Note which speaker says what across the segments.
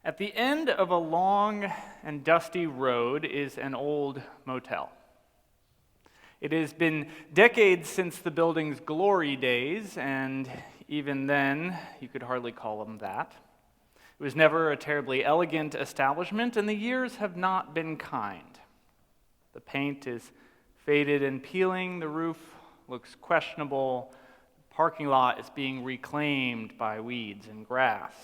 Speaker 1: At the end of a long and dusty road is an old motel. It has been decades since the building's glory days, and even then, you could hardly call them that. It was never a terribly elegant establishment, and the years have not been kind. The paint is faded and peeling, the roof looks questionable, the parking lot is being reclaimed by weeds and grass.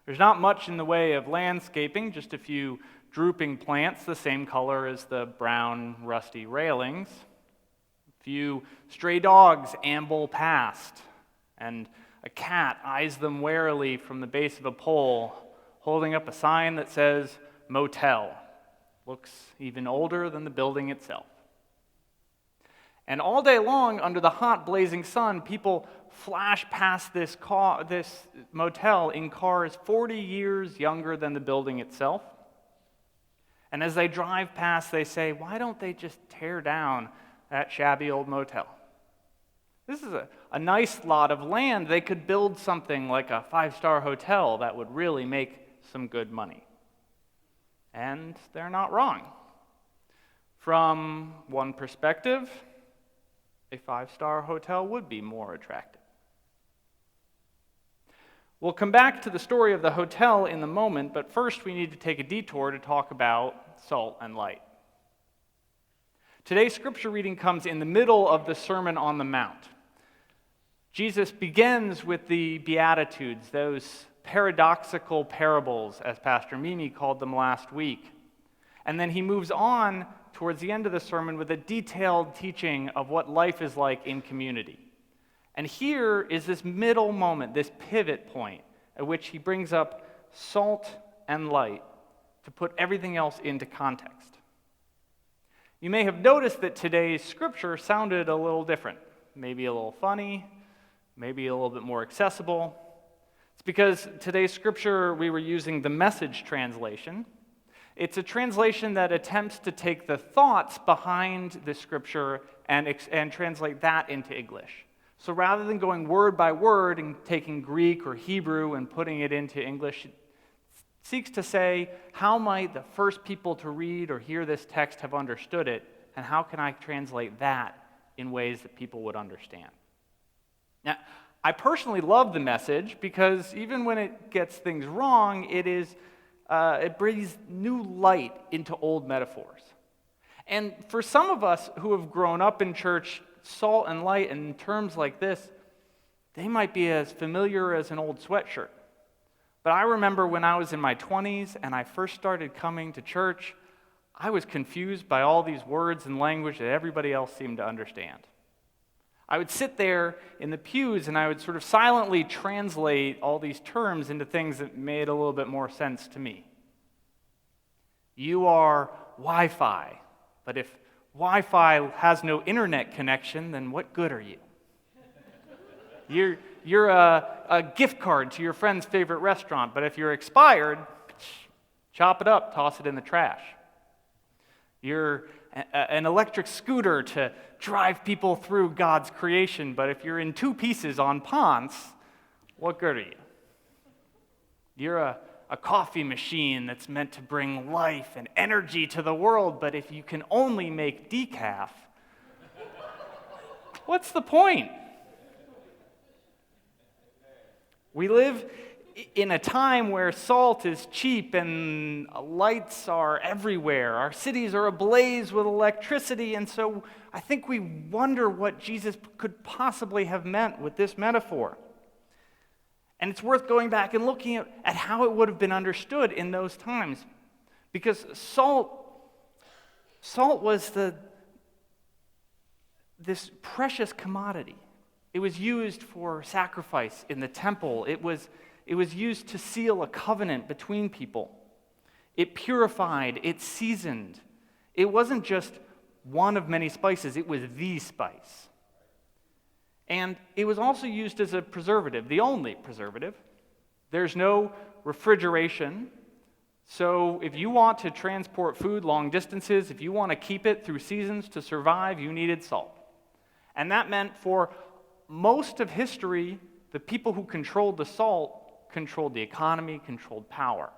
Speaker 1: There's not much in the way of landscaping, just a few drooping plants the same color as the brown, rusty railings. A few stray dogs amble past, and a cat eyes them warily from the base of a pole, holding up a sign that says Motel. Looks even older than the building itself. And all day long, under the hot, blazing sun, people flash past this motel in cars 40 years younger than the building itself. And as they drive past, they say, why don't they just tear down that shabby old motel? This is a nice lot of land. They could build something like a 5-star hotel that would really make some good money. And they're not wrong. From one perspective, a 5-star hotel would be more attractive. We'll come back to the story of the hotel in a moment, but first we need to take a detour to talk about salt and light. Today's scripture reading comes in the middle of the Sermon on the Mount. Jesus begins with the Beatitudes, those paradoxical parables, as Pastor Mimi called them last week. And then he moves on towards the end of the sermon with a detailed teaching of what life is like in community. And here is this middle moment, this pivot point, at which he brings up salt and light to put everything else into context. You may have noticed that today's scripture sounded a little different, maybe a little funny, maybe a little bit more accessible. It's because today's scripture, we were using the Message translation. It's a translation that attempts to take the thoughts behind the scripture and translate that into English. So rather than going word by word and taking Greek or Hebrew and putting it into English, it seeks to say, how might the first people to read or hear this text have understood it, and how can I translate that in ways that people would understand? Now, I personally love the Message because even when it gets things wrong, it breathes new light into old metaphors. And for some of us who have grown up in church, salt and light and terms like this, they might be as familiar as an old sweatshirt. But I remember when I was in my 20s and I first started coming to church, I was confused by all these words and language that everybody else seemed to understand. I would sit there in the pews and I would sort of silently translate all these terms into things that made a little bit more sense to me. You are Wi-Fi, but if Wi-Fi has no internet connection, then what good are you? You're a gift card to your friend's favorite restaurant, but if you're expired, chop it up, toss it in the trash. You're an electric scooter to drive people through God's creation, but if you're in 2 pieces on Ponce, what good are you? You're a coffee machine that's meant to bring life and energy to the world, but if you can only make decaf, what's the point? We live in a time where salt is cheap and lights are everywhere. Our cities are ablaze with electricity, and so I think we wonder what Jesus could possibly have meant with this metaphor. And it's worth going back and looking at how it would have been understood in those times. Because salt was this precious commodity. It was used for sacrifice in the temple. It was used to seal a covenant between people. It purified, it seasoned. It wasn't just one of many spices, it was the spice. And it was also used as a preservative, the only preservative. There's no refrigeration. So if you want to transport food long distances, if you want to keep it through seasons to survive, you needed salt. And that meant for most of history, the people who controlled the salt controlled the economy, controlled power.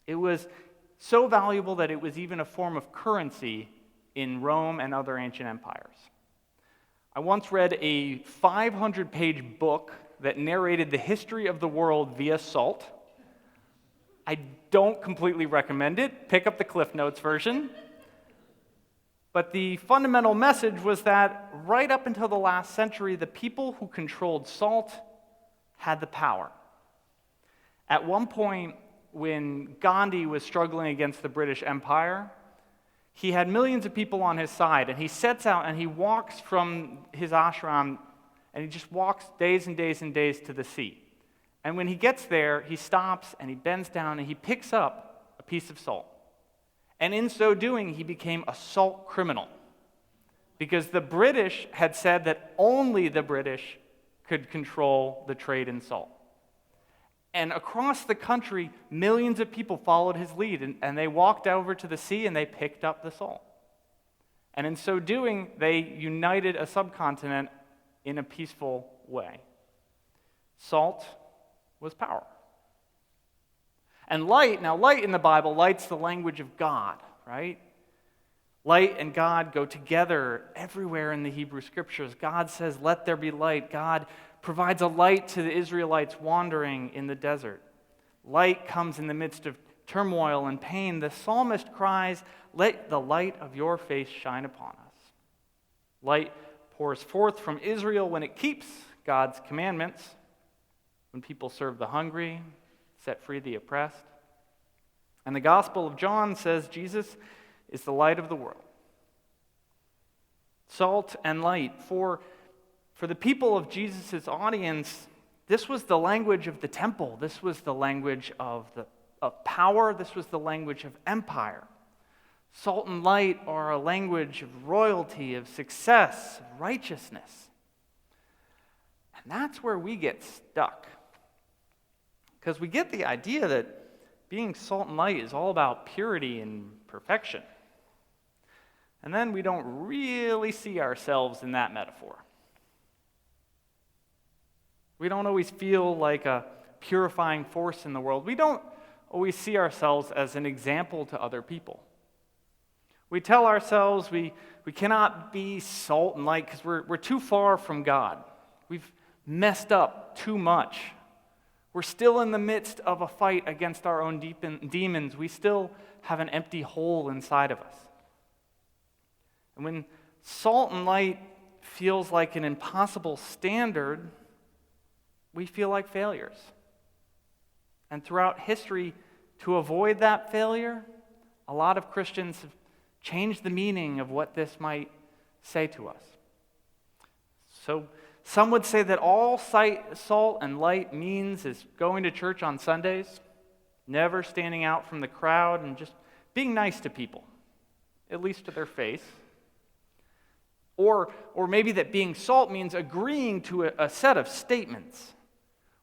Speaker 1: It was so valuable that it was even a form of currency in Rome and other ancient empires. I once read a 500-page book that narrated the history of the world via salt. I don't completely recommend it. Pick up the Cliff Notes version. But the fundamental message was that right up until the last century, the people who controlled salt had the power. At one point, when Gandhi was struggling against the British Empire, he had millions of people on his side, and he sets out and he walks from his ashram, and he just walks days and days and days to the sea. And when he gets there, he stops and he bends down and he picks up a piece of salt. And in so doing, he became a salt criminal, because the British had said that only the British could control the trade in salt. And across the country, millions of people followed his lead, and they walked over to the sea and they picked up the salt. And in so doing, they united a subcontinent in a peaceful way. Salt was power. And light in the Bible, light's the language of God, right? Light and God go together everywhere in the Hebrew Scriptures. God says, "Let there be light." God provides a light to the Israelites wandering in the desert. Light comes in the midst of turmoil and pain. The psalmist cries, "Let the light of your face shine upon us." Light pours forth from Israel when it keeps God's commandments, when people serve the hungry, set free the oppressed. And the Gospel of John says Jesus is the light of the world. Salt and light. For the people of Jesus' audience, this was the language of the temple. This was the language of power. This was the language of empire. Salt and light are a language of royalty, of success, of righteousness. And that's where we get stuck. Because we get the idea that being salt and light is all about purity and perfection. And then we don't really see ourselves in that metaphor. We don't always feel like a purifying force in the world. We don't always see ourselves as an example to other people. We tell ourselves we cannot be salt and light because we're too far from God. We've messed up too much. We're still in the midst of a fight against our own demons. We still have an empty hole inside of us. And when salt and light feels like an impossible standard, we feel like failures. And throughout history, to avoid that failure, a lot of Christians have changed the meaning of what this might say to us. So some would say that all salt and light means is going to church on Sundays, never standing out from the crowd, and just being nice to people, at least to their face. Or maybe that being salt means agreeing to a set of statements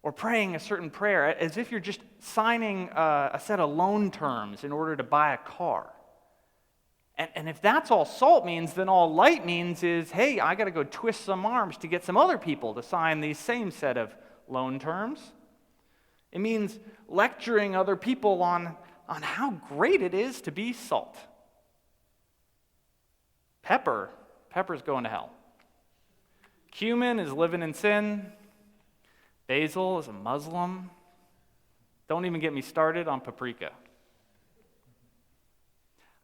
Speaker 1: or praying a certain prayer, as if you're just signing a set of loan terms in order to buy a car. And if that's all salt means, then all light means is, hey, I got to go twist some arms to get some other people to sign these same set of loan terms. It means lecturing other people on how great it is to be salt. Pepper's going to hell. Cumin is living in sin. Basil is a Muslim. Don't even get me started on paprika.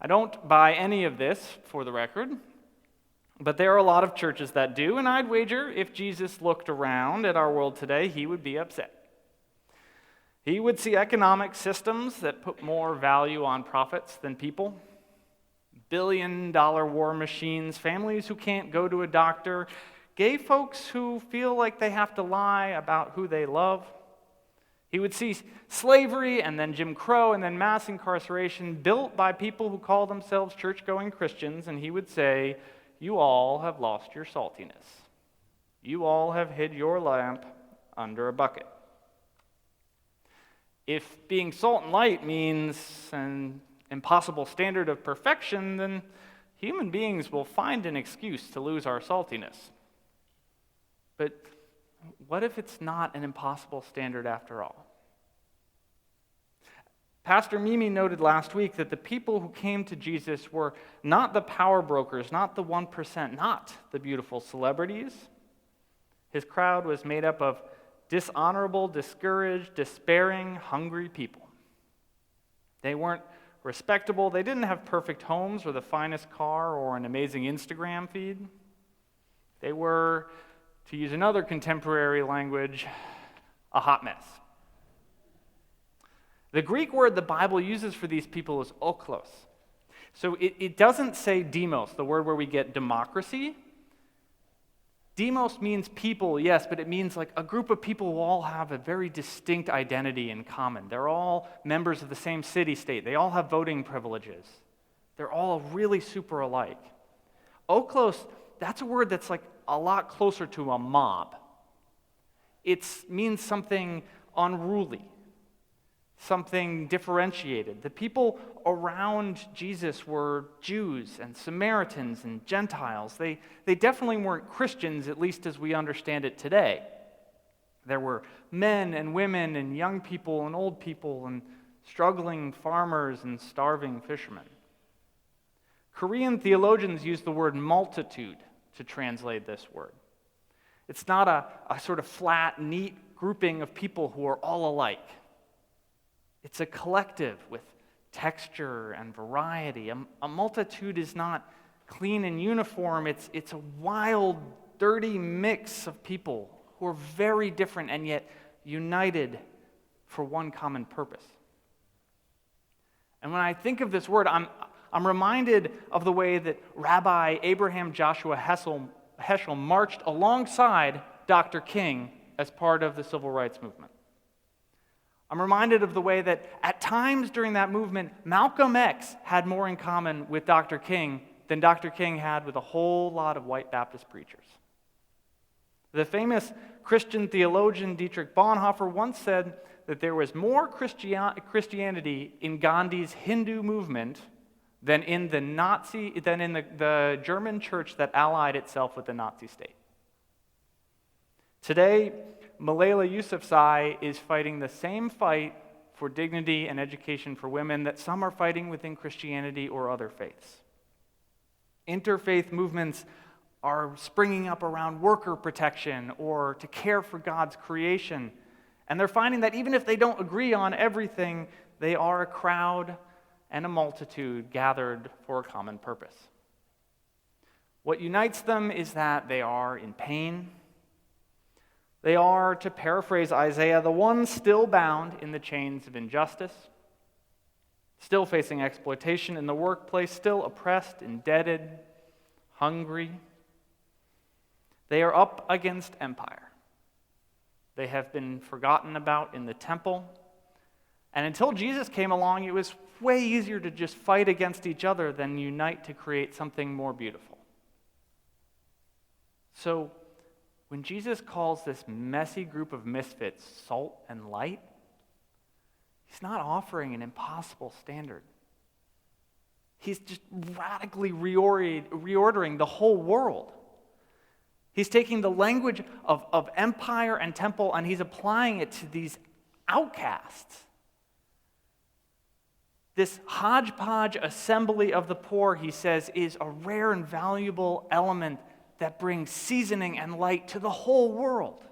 Speaker 1: I don't buy any of this, for the record, but there are a lot of churches that do, and I'd wager if Jesus looked around at our world today, he would be upset. He would see economic systems that put more value on profits than people, billion-dollar war machines, families who can't go to a doctor, gay folks who feel like they have to lie about who they love. He would see slavery and then Jim Crow and then mass incarceration built by people who call themselves church-going Christians, and he would say, "You all have lost your saltiness. You all have hid your lamp under a bucket." If being salt and light means an impossible standard of perfection, then human beings will find an excuse to lose our saltiness. But what if it's not an impossible standard after all? Pastor Mimi noted last week that the people who came to Jesus were not the power brokers, not the 1%, not the beautiful celebrities. His crowd was made up of dishonorable, discouraged, despairing, hungry people. They weren't respectable. They didn't have perfect homes or the finest car or an amazing Instagram feed. They were, to use another contemporary language, a hot mess. The Greek word the Bible uses for these people is oklos. So it doesn't say demos, the word where we get democracy. Demos means people, yes, but it means like a group of people who all have a very distinct identity in common. They're all members of the same city-state. They all have voting privileges. They're all really super alike. Oklos, that's a word that's like a lot closer to a mob. It means something unruly, something differentiated. The people around Jesus were Jews and Samaritans and Gentiles. They definitely weren't Christians, at least as we understand it today. There were men and women and young people and old people and struggling farmers and starving fishermen. Korean theologians use the word multitude to translate this word. It's not a sort of flat, neat grouping of people who are all alike. It's a collective with texture and variety. A multitude is not clean and uniform. It's a wild, dirty mix of people who are very different and yet united for one common purpose. And when I think of this word, I'm reminded of the way that Rabbi Abraham Joshua Heschel marched alongside Dr. King as part of the civil rights movement. I'm reminded of the way that at times during that movement, Malcolm X had more in common with Dr. King than Dr. King had with a whole lot of white Baptist preachers. The famous Christian theologian Dietrich Bonhoeffer once said that there was more Christianity in Gandhi's Hindu movement than in the German church that allied itself with the Nazi state. Today, Malala Yousafzai is fighting the same fight for dignity and education for women that some are fighting within Christianity or other faiths. Interfaith movements are springing up around worker protection or to care for God's creation. And they're finding that even if they don't agree on everything, they are a crowd and a multitude gathered for a common purpose. What unites them is that they are in pain. They are, to paraphrase Isaiah, the ones still bound in the chains of injustice, still facing exploitation in the workplace, still oppressed, indebted, hungry. They are up against empire. They have been forgotten about in the temple. And until Jesus came along, it was way easier to just fight against each other than unite to create something more beautiful. So, when Jesus calls this messy group of misfits salt and light, he's not offering an impossible standard. He's just radically reordering the whole world. He's taking the language of empire and temple and he's applying it to these outcasts. This hodgepodge assembly of the poor, he says, is a rare and valuable element that brings seasoning and light to the whole world.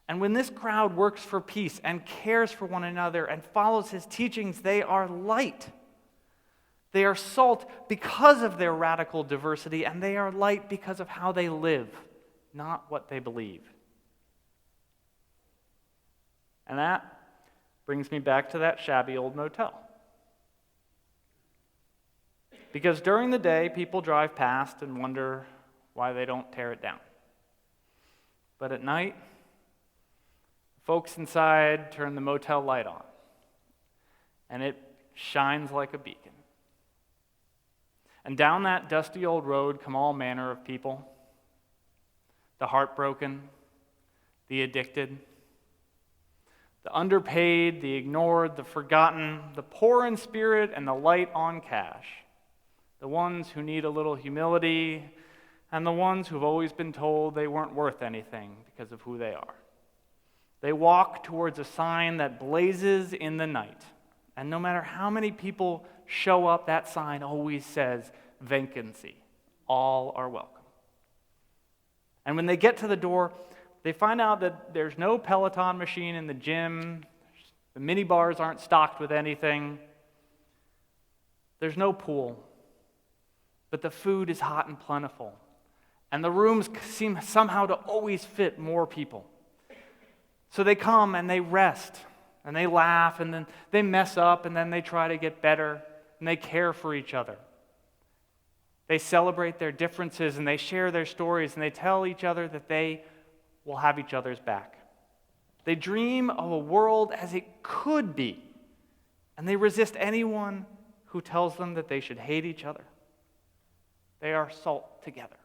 Speaker 1: And when this crowd works for peace and cares for one another and follows his teachings, they are light. They are salt because of their radical diversity, and they are light because of how they live, not what they believe. And that brings me back to that shabby old motel. Because during the day, people drive past and wonder why they don't tear it down. But at night, folks inside turn the motel light on, and it shines like a beacon. And down that dusty old road come all manner of people, the heartbroken, the addicted, the underpaid, the ignored, the forgotten, the poor in spirit, and the light on cash, the ones who need a little humility, and the ones who've always been told they weren't worth anything because of who they are. They walk towards a sign that blazes in the night, and no matter how many people show up, that sign always says vacancy. All are welcome. And when they get to the door, they find out that there's no Peloton machine in the gym, the mini bars aren't stocked with anything, there's no pool, but the food is hot and plentiful, and the rooms seem somehow to always fit more people. So they come and they rest, and they laugh, and then they mess up, and then they try to get better, and they care for each other. They celebrate their differences, and they share their stories, and they tell each other that they will have each other's back. They dream of a world as it could be, and they resist anyone who tells them that they should hate each other. They are salt together.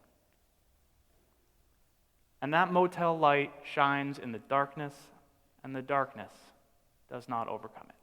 Speaker 1: And that motel light shines in the darkness, and the darkness does not overcome it.